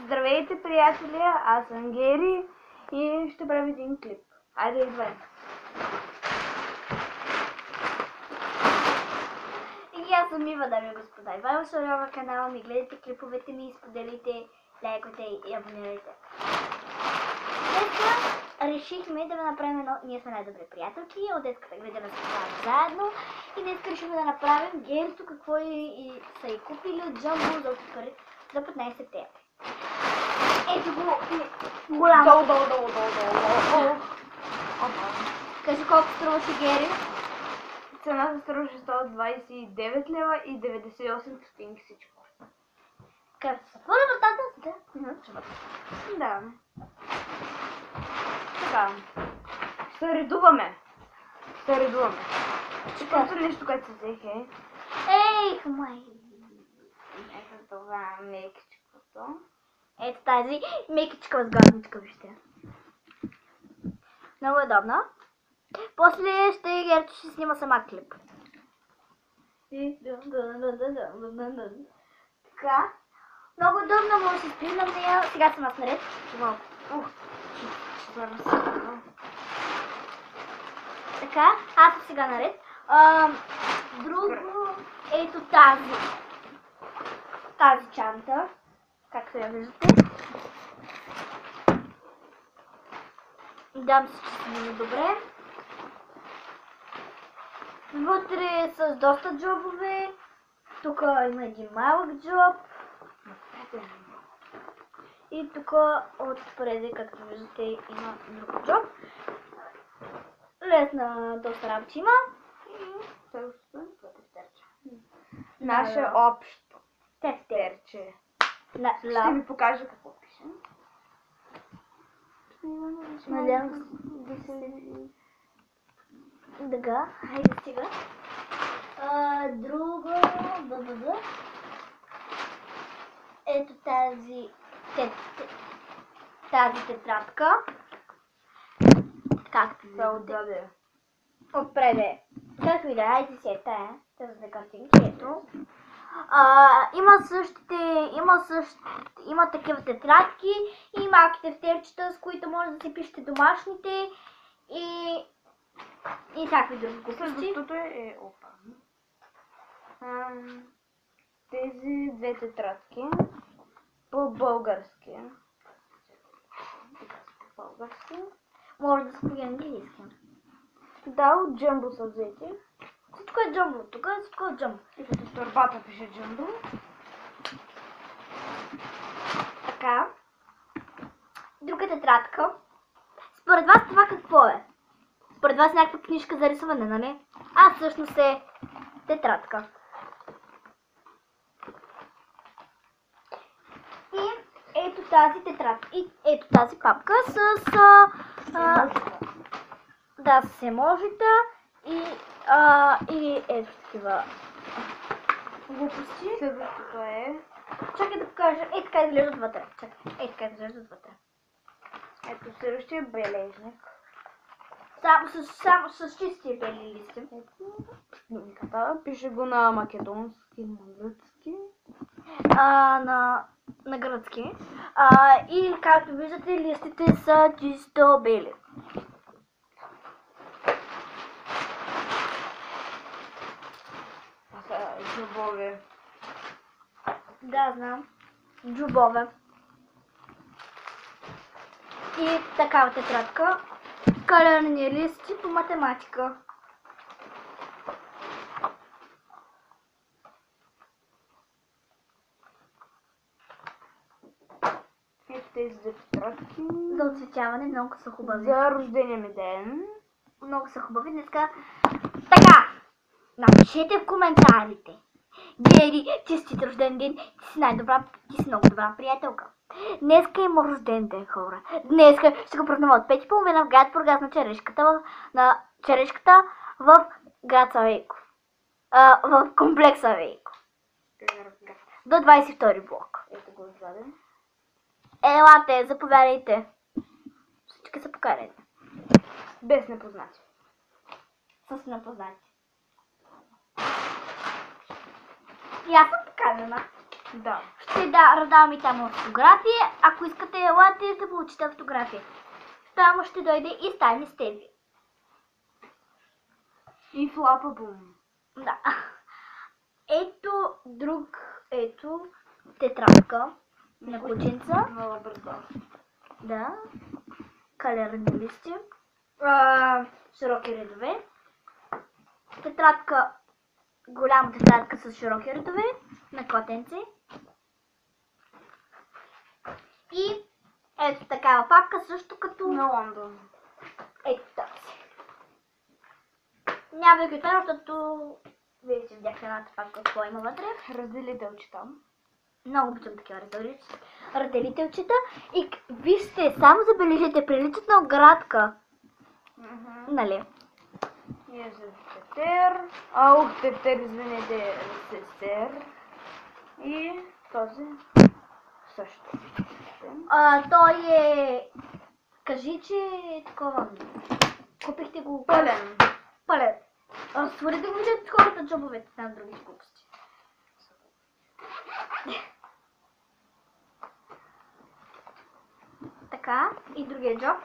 Здравейте, приятели! Аз съм Гери и ще правя един клип. Айде, идвай! И аз съм Ива, дами и господа. Ивайло Шарова канала ми, гледайте клиповете ми, споделите, лайкайте и абонирайте. Днес решихме да направим едно... Ние сме най-добри приятелки, от детската градина се правим заедно. И днес решихме да направим Герито какво и са и купили от Джамбо за 15 септември. Ето го голямо. Долу. Кажи колко струваше Гери? Цената струваше 129 лева и 98 стотинки всичко. Като се отвори вратата, Да. Така. Ще редуваме. Първото нещо, което се взех е... Ей, май! Ето това мекичкото. Ето тази мекичка възглавничка, вижте. Много е удобна. После Герчо ще снима сама клип. Така. Много удобно, може да се спим на нея. Сега съм аз наред. Така, аз съм сега наред. Друго, ето тази чанта, както я виждате. Дам се, че сме добре. Вътре с доста джобове. Тук има един малък джоб. И тук отпреди, както виждате, има друг джоб. Лесна доста работа има. Наше общо Тефтерче. Ще ви покажа какво пише. Надявам се. Дъга, хайде стига. Друго, ето тази тетрадка. Както виждате. Отпреде. Как ви да, айде си е тая. Тази за картинки, ето. Има такива тетрадки и малки тефтерчета, с които може да си пишете домашните и всякакви други глупости. Следващото е опа. Тези две тетрадки по български. Може да са по английски. Да, от Джамбо са взети. Всичко е Джамбо, тук всичко е Джамбо. И като в торбата пише Джамбо. Така. Друга тетрадка. Според вас това какво е? Според вас някаква книжка за рисуване, нали? Всъщност е тетрадка. И ето тази тетрадка. И ето тази папка с семожета и ето такива глупости. Следващото е... Чакай да покажа. Така изглеждат вътре. Така изглеждат вътре. Ето следващия бележник. Само с чисти бели листи. Снимката. Пише го на македонски, на гръцки. На гръцки. И както виждате, листите са чисто бели. Джобове. Да, знам. Джубове. И такава тетрадка. Калерни листи по математика. Ето тези две тетрадки. За оцветяване много са хубави. За рождения ми ден. Много са хубави. Днеска... Така! Напишете в коментарите. Гери, честит рожден ден. Ти си много добра приятелка. Днеска има рожден ден, хора. Днеска ще го празнува от 5:30 в град Бургас на черешката в град Славейков. В комплекс Славейков. До 22 блок. Ето го изваден. Елате, заповядайте. Всички са покарани. Без непознати. С непознати. И аз съм поканена. Да. Ще раздавам и там фотографии. Ако искате, елате да получите фотографии. Там ще дойде и стане с тебе. И флапа бум. Да. Ето тетрадка на кученца. Много бързо. Да. Калерни листи. Широки редове. Тетрадка, голяма тетрадка с широки редове на котенци. И ето такава папка, също като На Лондон. ето тази. Няма да ги отварям, защото вие си видяхте едната папка, какво има вътре. Разделителчета. Много обичам такива разделителчета. И вижте, само забележите, приличат на оградка. Нали? И е за тетер. Тетер, извинете, сестер. И този също. Той е... Кажи, че е такова. Купихте го... Пълен. Пълен. Свори да го видят хората джобовете на другите глупости. Така, и другия джоб.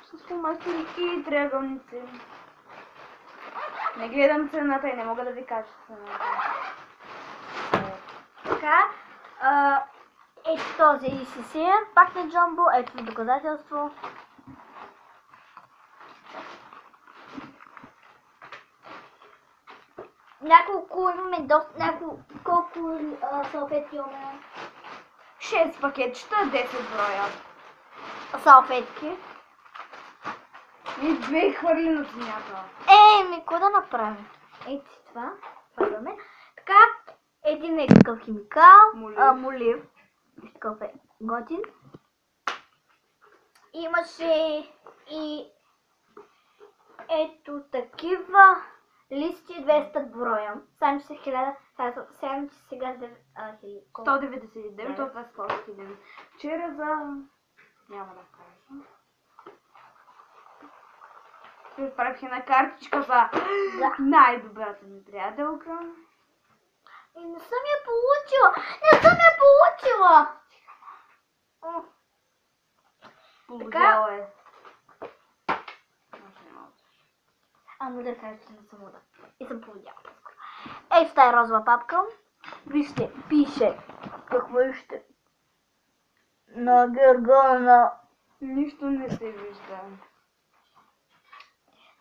С фломастери и триъгълници. Не гледам цената и не мога да ви кажа цената. Така, ето този ICC, пак на Джамбо, ето доказателство. Няколко имаме колко салфетки имаме? 6 пакетчета, 10 броя. Салфетки. И 2 хвърли на земята. Какво да направим? Ето си това. Хвърляме. Така, един е такъв химикал. Молив. Такъв е готин. Имаше и ето такива листи 200 броя. Само че са 1000. Само че сега 199, това е скоростки ден. Вчера за... Няма да кажа. Отправих една картичка за най-добрата ми приятелка. И не съм я получила! Не съм я получила! Получала е. Ама да кажа, че не съм луда. И съм повидяла. Ей в тази розова папка. Вижте, пише. Какво вижте? На Гергана. Нищо не се вижда.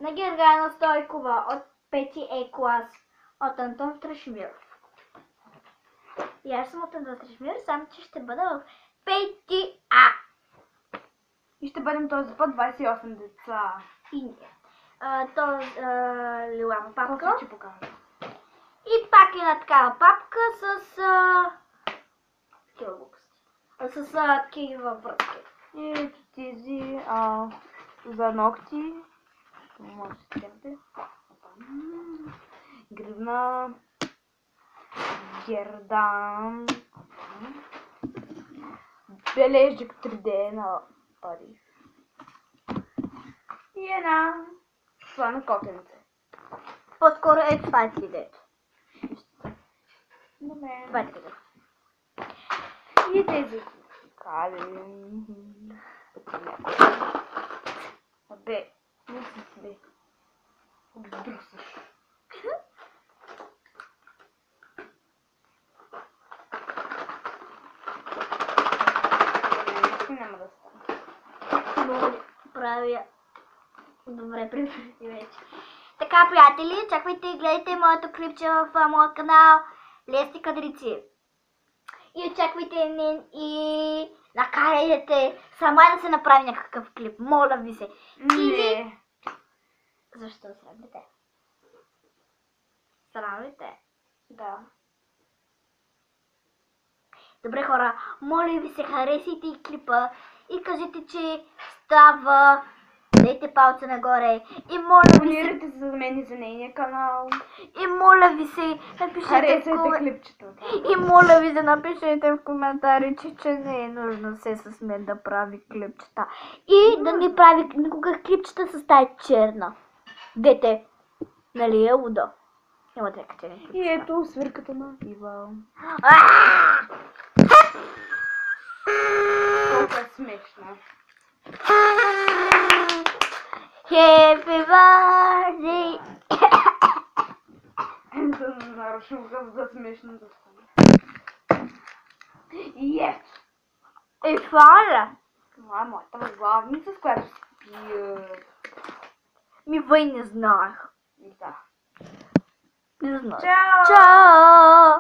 На Гергана Стойкова от 5 Е клас. От Антон Страшмиров. И аз съм от Антон Страшмиров, само че ще бъда в 5 А. И ще бъдем този път 28 деца. И ние. Лилава папка. После ще покажа. И пак една такава папка с такива глупости. С такива връзки. И тези за ногти. Може да се темте. Гривна. Гердан. Бележик 3D на Париж. И една слана котенце. По-скоро е това е идеята. Това е идеята. И тези кали. Бе, не си бе. Обдрусаш. Няма да стане. Правя. Добре, привети вече. Така, приятели, чаквайте и гледайте моето клипче в моят канал Лести Кадрици. И очаквайте и накарайте сама да се направи някакъв клип. Моля ви се. Или... Защо срамите? Срамите? Да. Добре хора, моля ви се, харесайте и клипа и кажете, че става. Дайте палца нагоре и моля ви се... Абонирайте се за мен и за нейния канал. И моля ви се, напишете Харесайте клипчето. И моля ви да напишете в коментари, че не е нужно се с мен да прави клипчета. И да не прави никога клипчета с тази черна. Дете, нали е луда? Няма да я кача. И ето свирката на Ива. Колко е смешна. Happy birthday! Нарочно го за смешно да стане. Yes! Е, фара! Това е моята възглавница, с която си пия. Ми вай не знаех. Да. Не знаех. Чао! Чао!